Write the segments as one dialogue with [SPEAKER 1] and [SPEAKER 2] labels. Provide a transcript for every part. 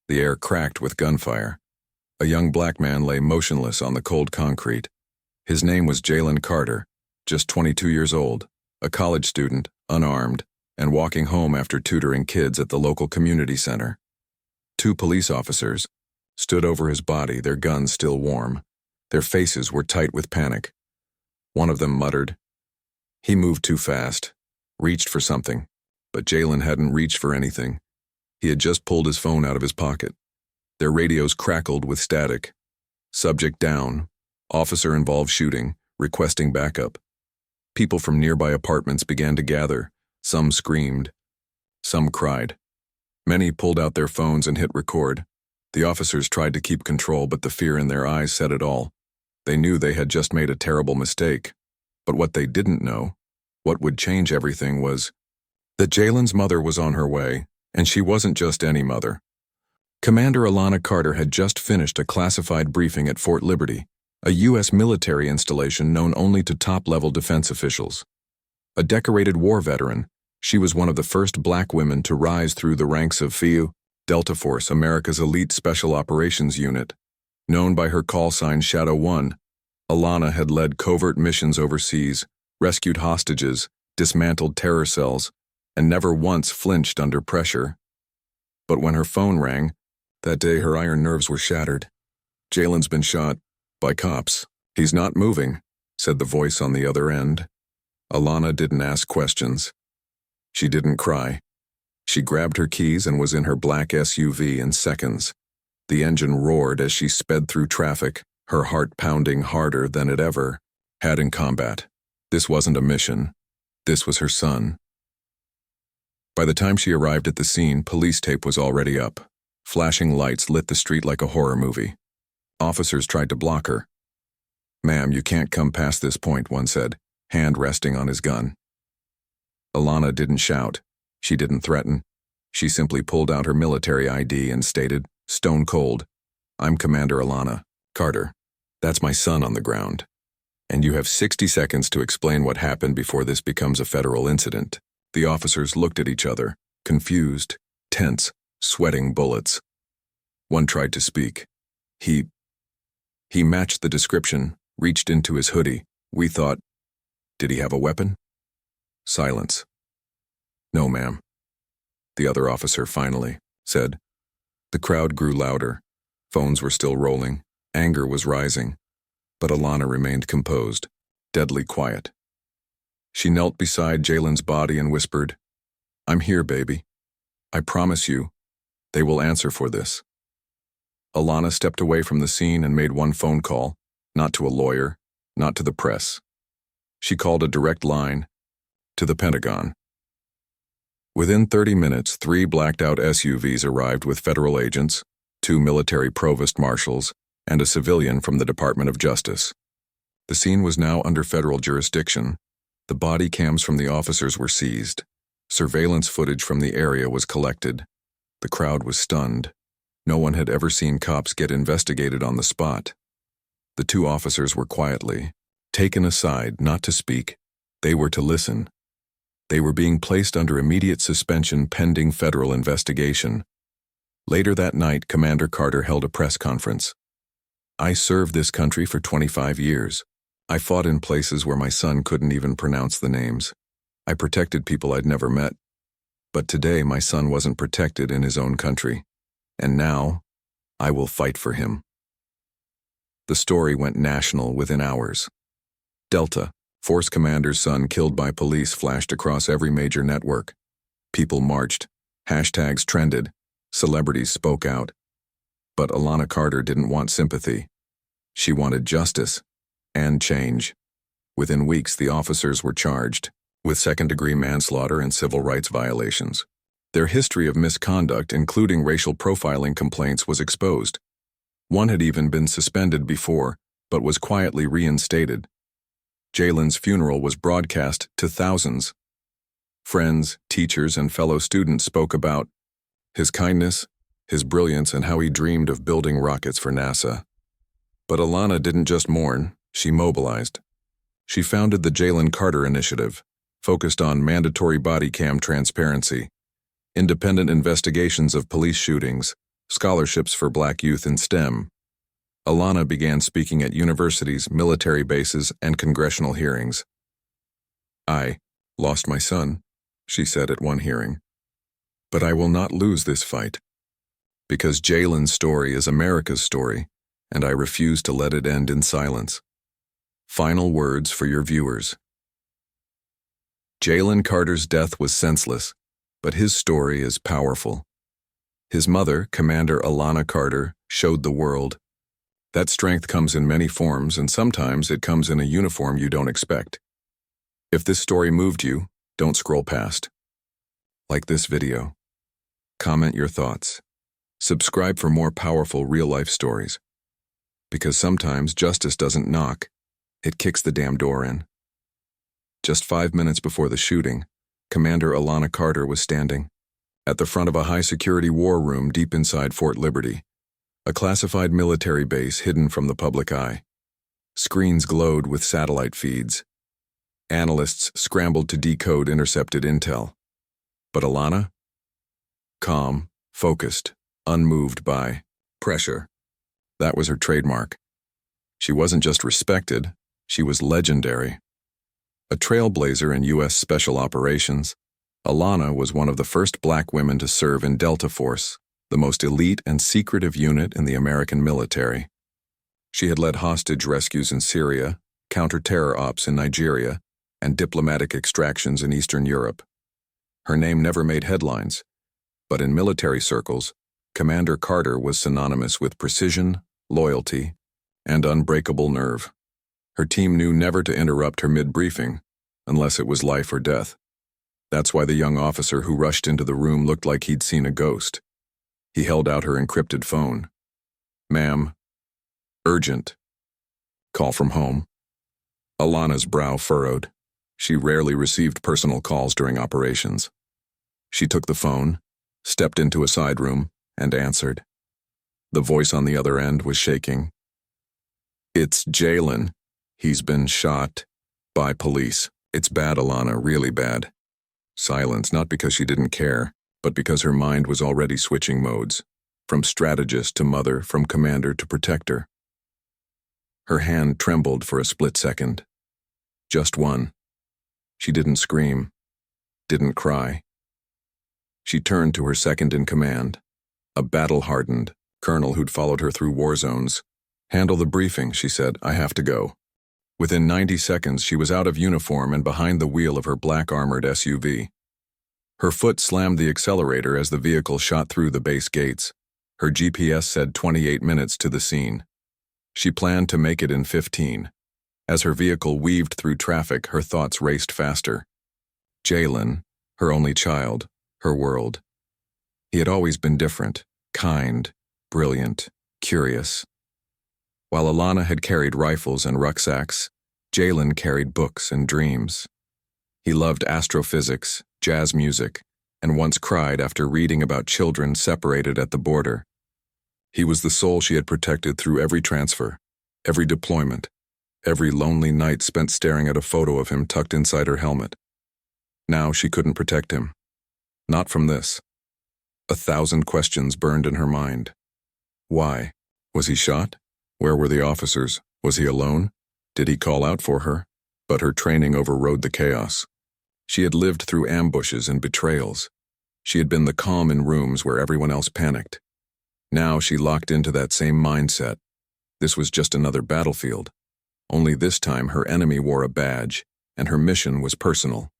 [SPEAKER 1] The air cracked with gunfire. A young black man lay motionless on the cold concrete. His name was Jalen Carter, just 22 years old, a college student, unarmed, and walking home after tutoring kids at the local community center. Two police officers stood over his body, their guns still warm. Their faces were tight with panic. One of them muttered. He moved too fast, reached for something, but Jalen hadn't reached for anything. He had just pulled his phone out of his pocket. Their radios crackled with static. Subject down. Officer involved shooting, requesting backup. People from nearby apartments began to gather. Some screamed. Some cried. Many pulled out their phones and hit record. The officers tried to keep control, but the fear in their eyes said it all. They knew they had just made a terrible mistake. But what they didn't know, what would change everything, was that Jalen's mother was on her way, and she wasn't just any mother. Commander Alana Carter had just finished a classified briefing at Fort Liberty, a U.S. military installation known only to top-level defense officials. A decorated war veteran, she was one of the first black women to rise through the ranks of FIU, Delta Force, America's elite special operations unit. Known by her call sign Shadow 1, Alana had led covert missions overseas, rescued hostages, dismantled terror cells, and never once flinched under pressure. But when her phone rang, that day her iron nerves were shattered. Jalen's been shot by cops. He's not moving, said the voice on the other end. Alana didn't ask questions. She didn't cry. She grabbed her keys and was in her black SUV in seconds. The engine roared as she sped through traffic, her heart pounding harder than it ever had in combat. This wasn't a mission. This was her son. By the time she arrived at the scene, police tape was already up. Flashing lights lit the street like a horror movie. Officers tried to block her. "Ma'am, you can't come past this point," one said, hand resting on his gun. Alana didn't shout. She didn't threaten. She simply pulled out her military ID and stated, stone cold, "I'm Commander Alana Carter. That's my son on the ground. And you have 60 seconds to explain what happened before this becomes a federal incident." The officers looked at each other, confused, tense, sweating bullets. One tried to speak. He matched the description, reached into his hoodie. We thought, did he have a weapon? Silence. "No, ma'am," the other officer finally said. The crowd grew louder. Phones were still rolling. Anger was rising. But Alana remained composed, deadly quiet. She knelt beside Jalen's body and whispered, "I'm here, baby. I promise you, they will answer for this." Alana stepped away from the scene and made one phone call, not to a lawyer, not to the press. She called a direct line to the Pentagon. Within 30 minutes, 3 blacked-out SUVs arrived with federal agents, 2 military provost marshals, and a civilian from the Department of Justice. The scene was now under federal jurisdiction. The body cams from the officers were seized. Surveillance footage from the area was collected. The crowd was stunned. No one had ever seen cops get investigated on the spot. The 2 officers were quietly taken aside, not to speak. They were to listen. They were being placed under immediate suspension pending federal investigation. Later that night, Commander Carter held a press conference. "I served this country for 25 years. I fought in places where my son couldn't even pronounce the names. I protected people I'd never met. But today my son wasn't protected in his own country. And now, I will fight for him." The story went national within hours. Delta, Force Commander's son killed by police, flashed across every major network. People marched. Hashtags trended. Celebrities spoke out. But Alana Carter didn't want sympathy. She wanted justice and change. Within weeks, the officers were charged with second-degree manslaughter and civil rights violations. Their history of misconduct, including racial profiling complaints, was exposed. One had even been suspended before, but was quietly reinstated. Jalen's funeral was broadcast to thousands. Friends, teachers, and fellow students spoke about his kindness, his brilliance, and how he dreamed of building rockets for NASA. But Alana didn't just mourn, she mobilized. She founded the Jalen Carter Initiative, focused on mandatory body cam transparency, independent investigations of police shootings, scholarships for black youth in STEM. Alana began speaking at universities, military bases, and congressional hearings. "I lost my son," she said at one hearing. "But I will not lose this fight. Because Jalen's story is America's story, and I refuse to let it end in silence." Final words for your viewers. Jalen Carter's death was senseless, but his story is powerful. His mother, Commander Alana Carter, showed the world that strength comes in many forms, and sometimes it comes in a uniform you don't expect. If this story moved you, don't scroll past. Like this video. Comment your thoughts. Subscribe for more powerful real-life stories. Because sometimes justice doesn't knock, it kicks the damn door in. Just 5 minutes before the shooting, Commander Alana Carter was standing at the front of a high-security war room deep inside Fort Liberty, a classified military base hidden from the public eye. Screens glowed with satellite feeds. Analysts scrambled to decode intercepted intel. But Alana? Calm, focused, unmoved by pressure. That was her trademark. She wasn't just respected, she was legendary. A trailblazer in U.S. Special Operations, Alana was one of the first black women to serve in Delta Force, the most elite and secretive unit in the American military. She had led hostage rescues in Syria, counter-terror ops in Nigeria, and diplomatic extractions in Eastern Europe. Her name never made headlines, but in military circles, Commander Carter was synonymous with precision, loyalty, and unbreakable nerve. Her team knew never to interrupt her mid-briefing, unless it was life or death. That's why the young officer who rushed into the room looked like he'd seen a ghost. He held out her encrypted phone. "Ma'am, urgent. Call from home." Alana's brow furrowed. She rarely received personal calls during operations. She took the phone, stepped into a side room, and answered. The voice on the other end was shaking. "It's Jalen. He's been shot by police. It's bad, Alana, really bad." Silence, not because she didn't care, but because her mind was already switching modes, from strategist to mother, from commander to protector. Her hand trembled for a split second. Just one. She didn't scream, didn't cry. She turned to her second in command, a battle-hardened colonel who'd followed her through war zones. "Handle the briefing," she said. "I have to go." Within 90 seconds, she was out of uniform and behind the wheel of her black armored SUV. Her foot slammed the accelerator as the vehicle shot through the base gates. Her GPS said 28 minutes to the scene. She planned to make it in 15. As her vehicle weaved through traffic, her thoughts raced faster. Jalen, her only child, her world. He had always been different, kind, brilliant, curious. While Alana had carried rifles and rucksacks, Jalen carried books and dreams. He loved astrophysics, jazz music, and once cried after reading about children separated at the border. He was the soul she had protected through every transfer, every deployment, every lonely night spent staring at a photo of him tucked inside her helmet. Now she couldn't protect him. Not from this. 1,000 questions burned in her mind. Why? Was he shot? Where were the officers? Was he alone? Did he call out for her? But her training overrode the chaos. She had lived through ambushes and betrayals. She had been the calm in rooms where everyone else panicked. Now she locked into that same mindset. This was just another battlefield. Only this time her enemy wore a badge, and her mission was personal.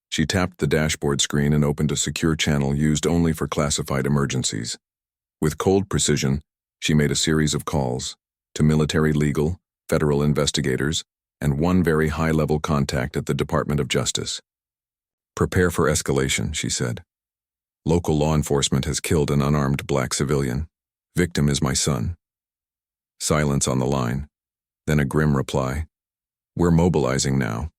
[SPEAKER 1] She tapped the dashboard screen and opened a secure channel used only for classified emergencies. With cold precision, she made a series of calls to military legal, federal investigators, and one very high-level contact at the Department of Justice. "Prepare for escalation," she said. "Local law enforcement has killed an unarmed black civilian. Victim is my son." Silence on the line, then a grim reply. "We're mobilizing now."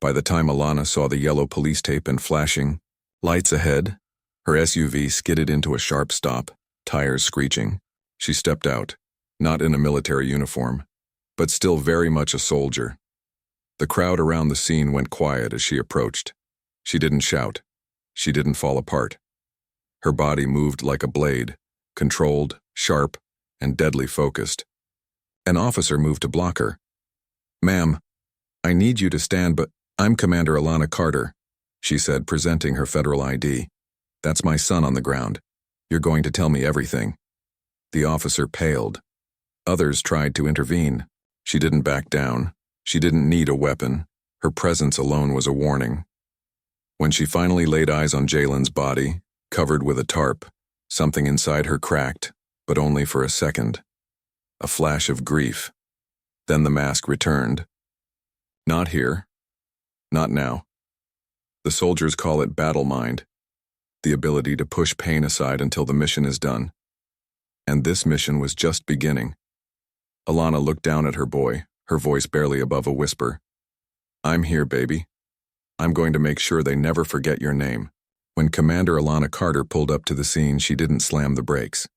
[SPEAKER 1] By the time Alana saw the yellow police tape and flashing lights ahead, her SUV skidded into a sharp stop, tires screeching. She stepped out, not in a military uniform, but still very much a soldier. The crowd around the scene went quiet as she approached. She didn't shout. She didn't fall apart. Her body moved like a blade, controlled, sharp, and deadly focused. An officer moved to block her. "Ma'am, I need you to stand, but I'm Commander Alana Carter," she said, presenting her federal ID. "That's my son on the ground. You're going to tell me everything." The officer paled. Others tried to intervene. She didn't back down. She didn't need a weapon. Her presence alone was a warning. When she finally laid eyes on Jalen's body, covered with a tarp, something inside her cracked, but only for a second. A flash of grief. Then the mask returned. "Not here. Not now." The soldiers call it battle mind, the ability to push pain aside until the mission is done. And this mission was just beginning. Alana looked down at her boy, her voice barely above a whisper. "I'm here, baby. I'm going to make sure they never forget your name." When Commander Alana Carter pulled up to the scene, she didn't slam the brakes.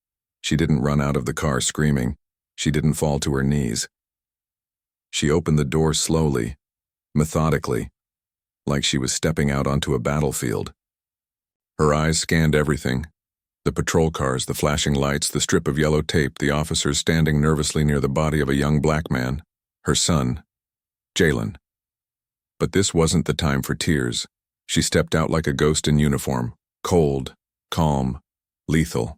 [SPEAKER 1] She didn't run out of the car screaming. She didn't fall to her knees. She opened the door slowly, methodically, like she was stepping out onto a battlefield. Her eyes scanned everything. The patrol cars, the flashing lights, the strip of yellow tape, the officers standing nervously near the body of a young black man, her son, Jalen. But this wasn't the time for tears. She stepped out like a ghost in uniform, cold, calm, lethal.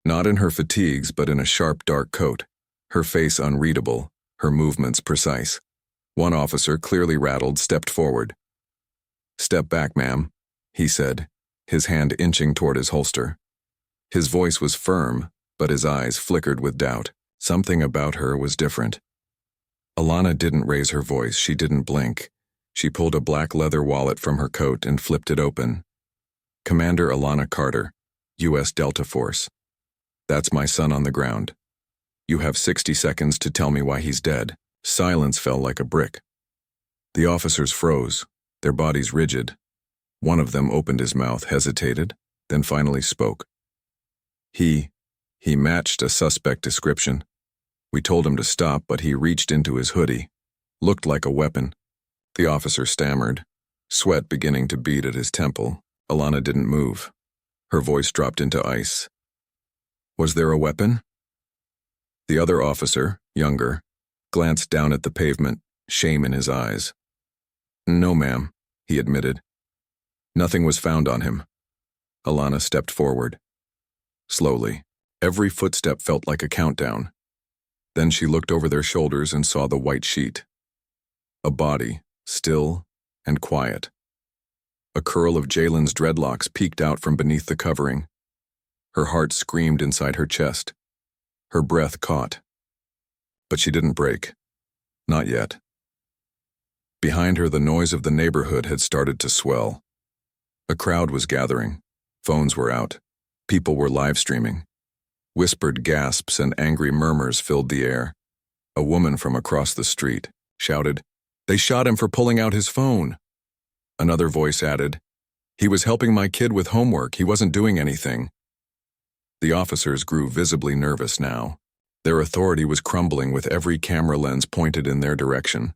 [SPEAKER 1] Not in her fatigues, but in a sharp, dark coat, her face unreadable, her movements precise. One officer, clearly rattled, stepped forward. "Step back, ma'am," he said, his hand inching toward his holster. His voice was firm, but his eyes flickered with doubt. Something about her was different. Alana didn't raise her voice. She didn't blink. She pulled a black leather wallet from her coat and flipped it open. "Commander Alana Carter, U.S. Delta Force. That's my son on the ground. You have 60 seconds to tell me why he's dead." Silence fell like a brick. The officers froze, their bodies rigid. One of them opened his mouth, hesitated, then finally spoke. He matched a suspect description. We told him to stop, but he reached into his hoodie. Looked like a weapon." The officer stammered, sweat beginning to bead at his temple. Alana didn't move. Her voice dropped into ice. "Was there a weapon?" The other officer, younger, glanced down at the pavement, shame in his eyes. "No, ma'am," he admitted. "Nothing was found on him." Alana stepped forward. Slowly, every footstep felt like a countdown. Then she looked over their shoulders and saw the white sheet. A body, still and quiet. A curl of Jalen's dreadlocks peeked out from beneath the covering. Her heart screamed inside her chest. Her breath caught. But she didn't break. Not yet. Behind her, the noise of the neighborhood had started to swell. A crowd was gathering. Phones were out. People were live streaming. Whispered gasps and angry murmurs filled the air. A woman from across the street shouted, "They shot him for pulling out his phone." Another voice added, "He was helping my kid with homework. He wasn't doing anything." The officers grew visibly nervous now. Their authority was crumbling with every camera lens pointed in their direction.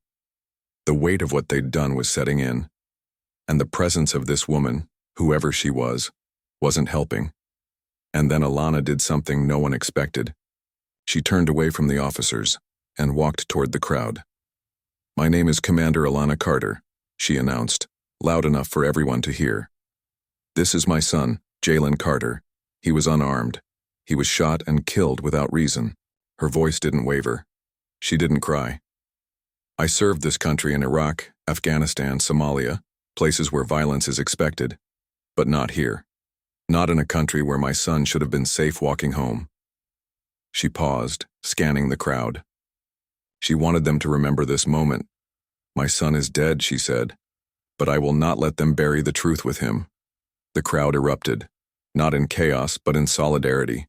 [SPEAKER 1] The weight of what they'd done was setting in, and the presence of this woman, whoever she was, wasn't helping. And then Alana did something no one expected. She turned away from the officers and walked toward the crowd. "My name is Commander Alana Carter," she announced, loud enough for everyone to hear. "This is my son, Jalen Carter. He was unarmed. He was shot and killed without reason." Her voice didn't waver. She didn't cry. "I served this country in Iraq, Afghanistan, Somalia, places where violence is expected, but not here. Not in a country where my son should have been safe walking home." She paused, scanning the crowd. She wanted them to remember this moment. "My son is dead," she said, "but I will not let them bury the truth with him." The crowd erupted, not in chaos, but in solidarity.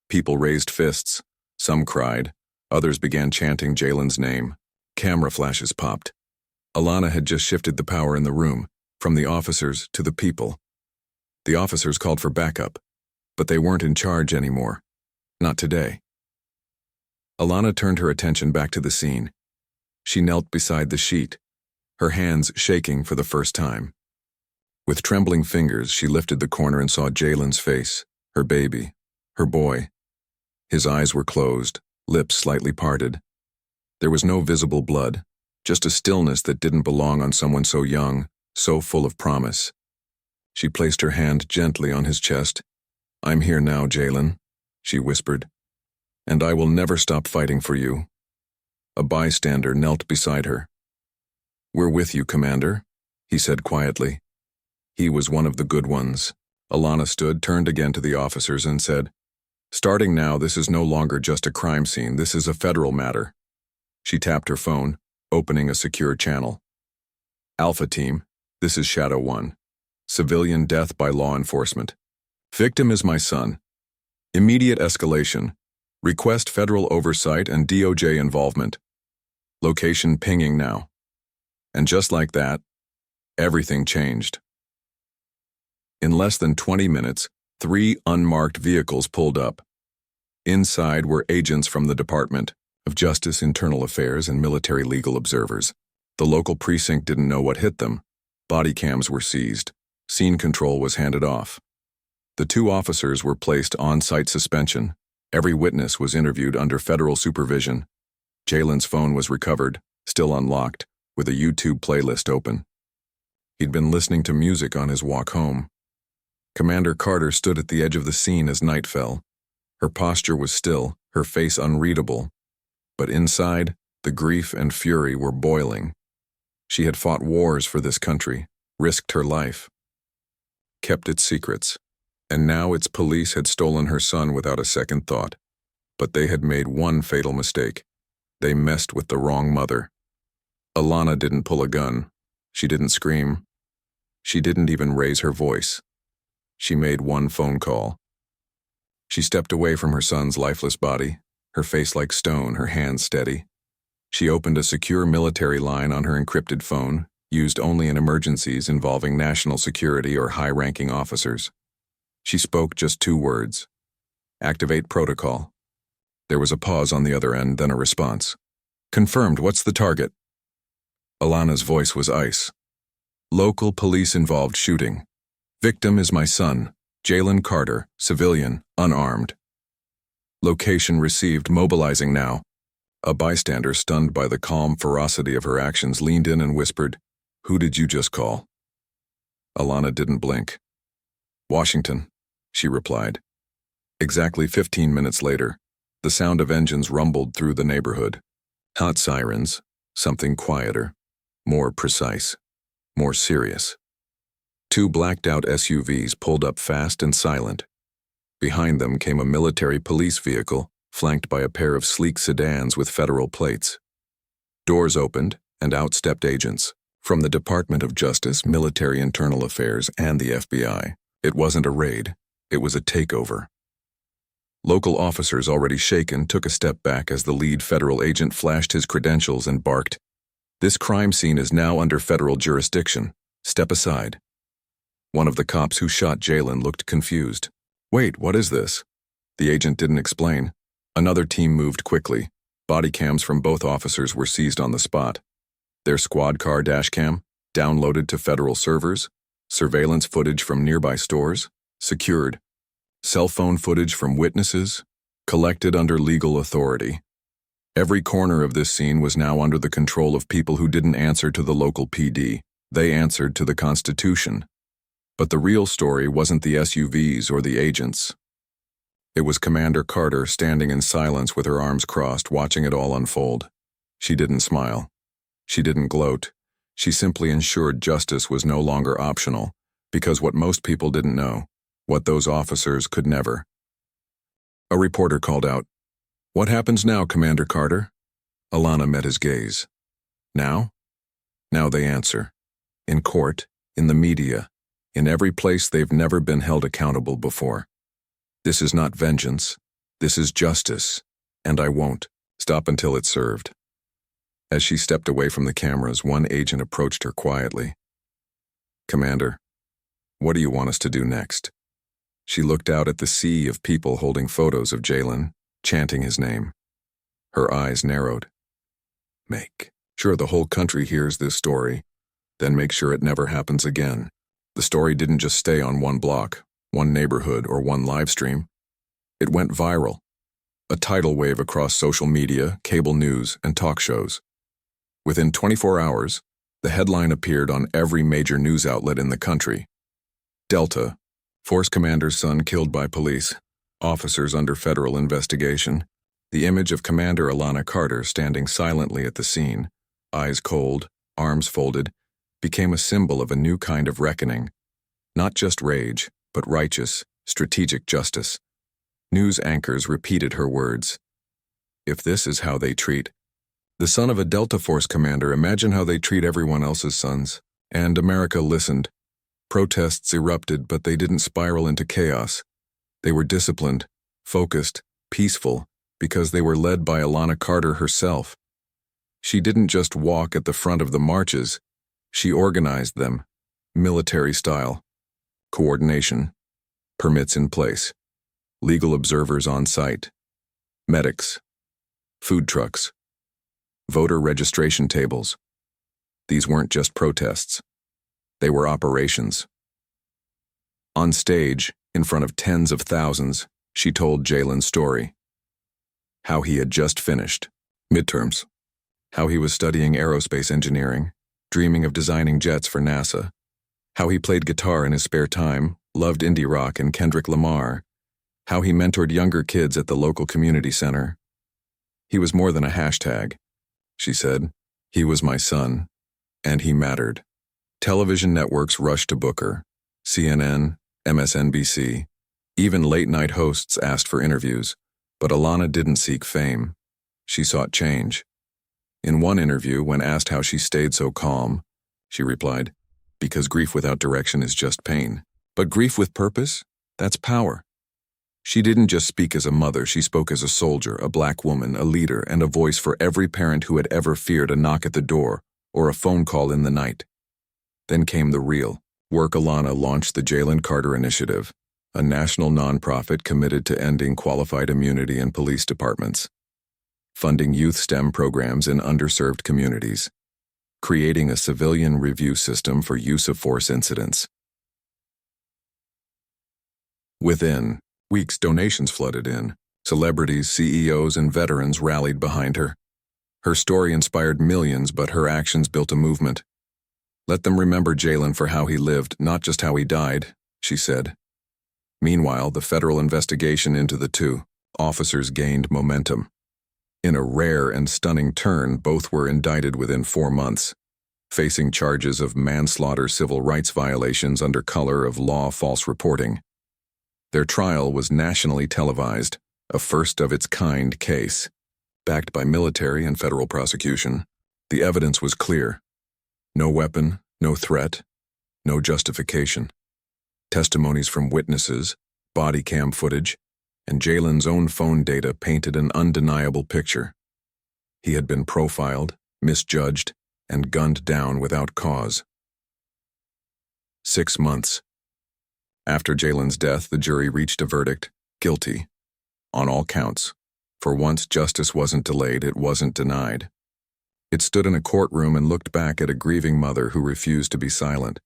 [SPEAKER 1] People raised fists. Some cried. Others began chanting Jalen's name. Camera flashes popped. Alana had just shifted the power in the room, from the officers to the people. The officers called for backup, but they weren't in charge anymore. Not today. Alana turned her attention back to the scene. She knelt beside the sheet, her hands shaking for the first time. With trembling fingers, she lifted the corner and saw Jalen's face, her baby, Her boy. His eyes were closed, lips slightly parted. There was no visible blood, just a stillness that didn't belong on someone so young, so full of promise. She placed her hand gently on his chest. "I'm here now, Jalen," she whispered, "and I will never stop fighting for you." A bystander knelt beside her. "We're with you, Commander," he said quietly. He was one of the good ones. Alana stood, turned again to the officers and said, "Starting now, this is no longer just a crime scene, this is a federal matter." She tapped her phone, opening a secure channel. "Alpha Team, this is Shadow 1. Civilian death by law enforcement. Victim is my son. Immediate escalation. Request federal oversight and DOJ involvement. Location pinging now." And just like that, everything changed. In less than 20 minutes, 3 unmarked vehicles pulled up. Inside were agents from the Department of Justice, Internal Affairs, and military legal observers. The local precinct didn't know what hit them. Body cams were seized. Scene control was handed off. The 2 officers were placed on-site suspension. Every witness was interviewed under federal supervision. Jalen's phone was recovered, still unlocked, with a YouTube playlist open. He'd been listening to music on his walk home. Commander Carter stood at the edge of the scene as night fell. Her posture was still, her face unreadable. But inside, the grief and fury were boiling. She had fought wars for this country, risked her life, kept its secrets, and now its police had stolen her son without a second thought. But they had made one fatal mistake. They messed with the wrong mother. Alana didn't pull a gun. She didn't scream. She didn't even raise her voice. She made one phone call. She stepped away from her son's lifeless body, her face like stone, her hands steady. She opened a secure military line on her encrypted phone, used only in emergencies involving national security or high-ranking officers. She spoke just 2 words. "Activate protocol." There was a pause on the other end, then a response. "Confirmed, what's the target?" Alana's voice was ice. "Local police-involved shooting. Victim is my son, Jalen Carter, civilian, unarmed. Location received, mobilizing now." A bystander, stunned by the calm ferocity of her actions, leaned in and whispered, "Who did you just call?" Alana didn't blink. "Washington," she replied. Exactly 15 minutes later, the sound of engines rumbled through the neighborhood. Hot sirens, something quieter, more precise, more serious. 2 blacked-out SUVs pulled up fast and silent. Behind them came a military police vehicle, flanked by a pair of sleek sedans with federal plates. Doors opened, and out stepped agents from the Department of Justice, Military Internal Affairs, and the FBI. It wasn't a raid, it was a takeover. Local officers, already shaken, took a step back as the lead federal agent flashed his credentials and barked, "This crime scene is now under federal jurisdiction. Step aside." One of the cops who shot Jalen looked confused. "Wait, what is this?" The agent didn't explain. Another team moved quickly. Body cams from both officers were seized on the spot. Their squad car dashcam, downloaded to federal servers. Surveillance footage from nearby stores, secured. Cell phone footage from witnesses, collected under legal authority. Every corner of this scene was now under the control of people who didn't answer to the local PD. They answered to the Constitution. But the real story wasn't the SUVs or the agents. It was Commander Carter standing in silence with her arms crossed, watching it all unfold. She didn't smile. She didn't gloat. She simply ensured justice was no longer optional, because what most people didn't know, what those officers could never. A reporter called out, "What happens now, Commander Carter?" Alana met his gaze. "Now?" Now they answer. In court, in the media, in every place they've never been held accountable before. This is not vengeance. This is justice. And I won't stop until it's served. As she stepped away from the cameras, one agent approached her quietly. "Commander, what do you want us to do next?" She looked out at the sea of people holding photos of Jalen, chanting his name. Her eyes narrowed. "Make sure the whole country hears this story, then make sure it never happens again." The story didn't just stay on one block, one neighborhood, or one live stream. It went viral, a tidal wave across social media, cable news, and talk shows. Within 24 hours, the headline appeared on every major news outlet in the country. Delta, Force Commander's son killed by police, officers under federal investigation. The image of Commander Alana Carter standing silently at the scene, eyes cold, arms folded, became a symbol of a new kind of reckoning. Not just rage, but righteous, strategic justice. News anchors repeated her words. If this is how they treat the son of a Delta Force commander, imagine how they treat everyone else's sons. And America listened. Protests erupted, but they didn't spiral into chaos. They were disciplined, focused, peaceful, because they were led by Alana Carter herself. She didn't just walk at the front of the marches, she organized them, military style. Coordination, permits in place, legal observers on site, medics, food trucks, voter registration tables. These weren't just protests. They were operations. On stage, in front of tens of thousands, she told Jalen's story. How he had just finished midterms. How he was studying aerospace engineering, dreaming of designing jets for NASA. How he played guitar in his spare time, loved indie rock and Kendrick Lamar. How he mentored younger kids at the local community center. He was more than a hashtag, she said. He was my son, and he mattered. Television networks rushed to book her. CNN, MSNBC, even late-night hosts asked for interviews. But Alana didn't seek fame. She sought change. In one interview, when asked how she stayed so calm, she replied, "Because grief without direction is just pain. But grief with purpose, that's power." She didn't just speak as a mother, she spoke as a soldier, a black woman, a leader, and a voice for every parent who had ever feared a knock at the door or a phone call in the night. Then came the real work. Alana launched the Jalen Carter Initiative, a national nonprofit committed to ending qualified immunity in police departments, funding youth STEM programs in underserved communities, creating a civilian review system for use of force incidents. Within weeks, donations flooded in. Celebrities, CEOs, and veterans rallied behind her. Her story inspired millions, but her actions built a movement. Let them remember Jalen for how he lived, not just how he died, she said. Meanwhile, the federal investigation into the two officers gained momentum. In a rare and stunning turn, both were indicted within 4 months, facing charges of manslaughter, civil rights violations under color of law, false reporting. Their trial was nationally televised, a first-of-its-kind case. Backed by military and federal prosecution, the evidence was clear. No weapon, no threat, no justification. Testimonies from witnesses, body cam footage, and Jalen's own phone data painted an undeniable picture. He had been profiled, misjudged, and gunned down without cause. 6 months. After Jalen's death, the jury reached a verdict, guilty, on all counts. For once, justice wasn't delayed, it wasn't denied. It stood in a courtroom and looked back at a grieving mother who refused to be silent.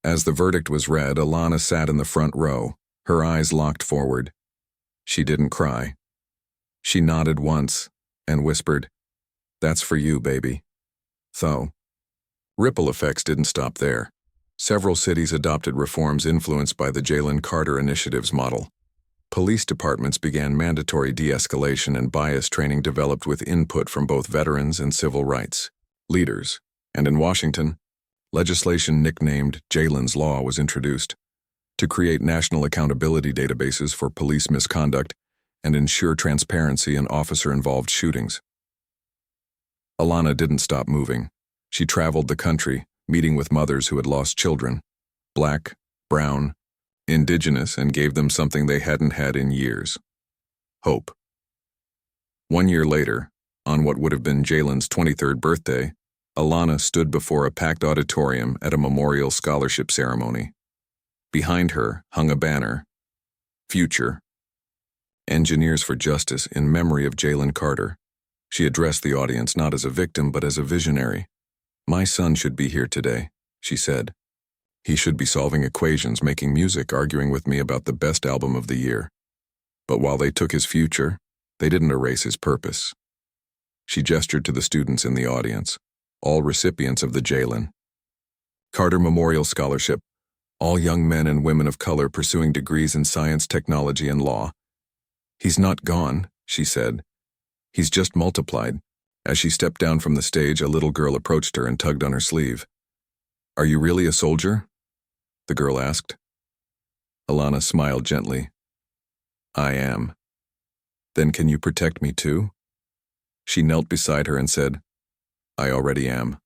[SPEAKER 1] As the verdict was read, Alana sat in the front row, her eyes locked forward. She didn't cry. She nodded once and whispered, "That's for you, baby." Though, ripple effects didn't stop there. Several cities adopted reforms influenced by the Jalen Carter Initiative's model. Police departments began mandatory de-escalation and bias training developed with input from both veterans and civil rights leaders. And in Washington, legislation nicknamed Jalen's Law was introduced to create national accountability databases for police misconduct and ensure transparency in officer-involved shootings. Alana didn't stop moving. She traveled the country, meeting with mothers who had lost children, black, brown, indigenous, and gave them something they hadn't had in years: hope. 1 year later, on what would have been Jalen's 23rd birthday, Alana stood before a packed auditorium at a memorial scholarship ceremony. Behind her hung a banner, "Future, Engineers for Justice in Memory of Jalen Carter." She addressed the audience not as a victim but as a visionary. "My son should be here today," she said. "He should be solving equations, making music, arguing with me about the best album of the year. But while they took his future, they didn't erase his purpose. She gestured to the students in the audience, all recipients of the Jalen Carter Memorial Scholarship, all young men and women of color pursuing degrees in science, technology, and law. "He's not gone," she said. "He's just multiplied." As she stepped down from the stage, a little girl approached her and tugged on her sleeve. "Are you really a soldier?" the girl asked. Alana smiled gently. "I am." "Then can you protect me too?" She knelt beside her and said, "I already am."